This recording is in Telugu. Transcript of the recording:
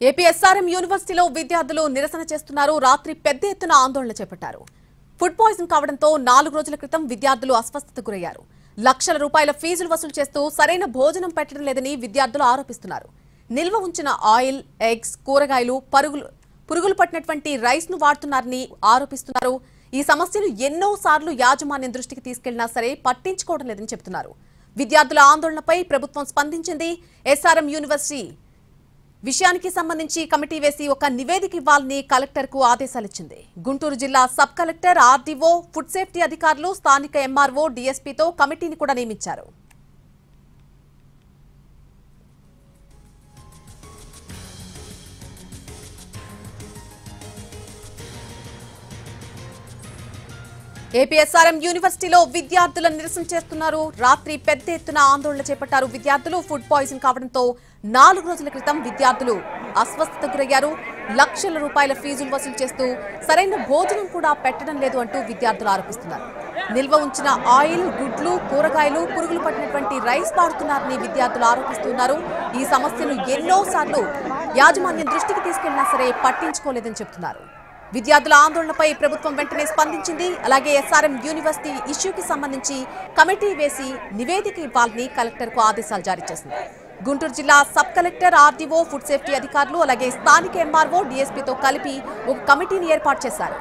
ఏపీ ఎస్ఆర్ఎం యూనివర్సిటీలో విద్యార్థులు నిరసన చేస్తున్నారు. రాత్రి పెద్ద ఎత్తున ఆందోళన చేపట్టారు. ఫుడ్ పాయిజన్ కావడంతో 4 రోజుల క్రితం విద్యార్థులు అస్వస్థతకు గురయ్యారు. లక్షల రూపాయల ఫీజులు వసూలు చేస్తూ సరైన భోజనం పెట్టడం లేదని విద్యార్థులు ఆరోపిస్తున్నారు. నిల్వ ఉంచిన ఆయిల్, ఎగ్స్, కూరగాయలు, పురుగులు పట్టినటువంటి రైస్ ను వాడుతున్నారని ఆరోపిస్తున్నారు. ఈ సమస్యను ఎన్నోసార్లు యాజమాన్యం దృష్టికి తీసుకెళ్లినా సరే పట్టించుకోవడం లేదని చెబుతున్నారు. విద్యార్థుల ఆందోళనపై ప్రభుత్వం స్పందించింది. ఎస్ఆర్ఎం యూనివర్సిటీ విషయానికి సంబంధించి కమిటీ వేసి ఒక నివేదిక ఇవ్వాలని కలెక్టర్కు ఆదేశాలిచ్చింది. గుంటూరు జిల్లా sub collector, RDO, food safety అధికారులు, స్థానిక ఎంఆర్ఓ, డీఎస్పీతో కమిటీని కూడా నియమించారు. ఏపీ ఎస్ఆర్ఎం యూనివర్సిటీలో విద్యార్థుల నిరసన చేస్తున్నారు. రాత్రి పెద్ద ఎత్తున ఆందోళన చేపట్టారు విద్యార్థులు. ఫుడ్ పాయిజన్ కావడంతో 4 రోజుల క్రితం విద్యార్థులు అస్వస్థతకు గురయ్యారు. లక్షల రూపాయల ఫీజులు వసూలు చేస్తూ సరైన భోజనం కూడా పెట్టడం లేదు అంటూ విద్యార్థులు ఆరోపిస్తున్నారు. నిల్వ ఉంచిన ఆయిల్, గుడ్లు, కూరగాయలు, పురుగులు పట్టినటువంటి రైస్ వాడుతున్నారని విద్యార్థులు ఆరోపిస్తున్నారు. ఈ సమస్యను ఎన్నోసార్లు యాజమాన్యం దృష్టికి తీసుకెళ్లినా సరే పట్టించుకోలేదని చెబుతున్నారు. విద్యార్థుల ఆందోళనపై ప్రభుత్వం వెంటనే స్పందించింది. అలాగే ఎస్ఆర్ఎం యూనివర్సిటీ ఇష్యూకి సంబంధించి కమిటీ వేసి నివేదిక ఇవ్వాలని కలెక్టర్కు ఆదేశాలు జారీ చేసింది. గుంటూరు జిల్లా sub collector, RDO, food safety అధికారులు, అలాగే స్థానిక ఎంఆర్ఓ, డీఎస్పీతో కలిపి ఒక కమిటీని ఏర్పాటు చేశారు.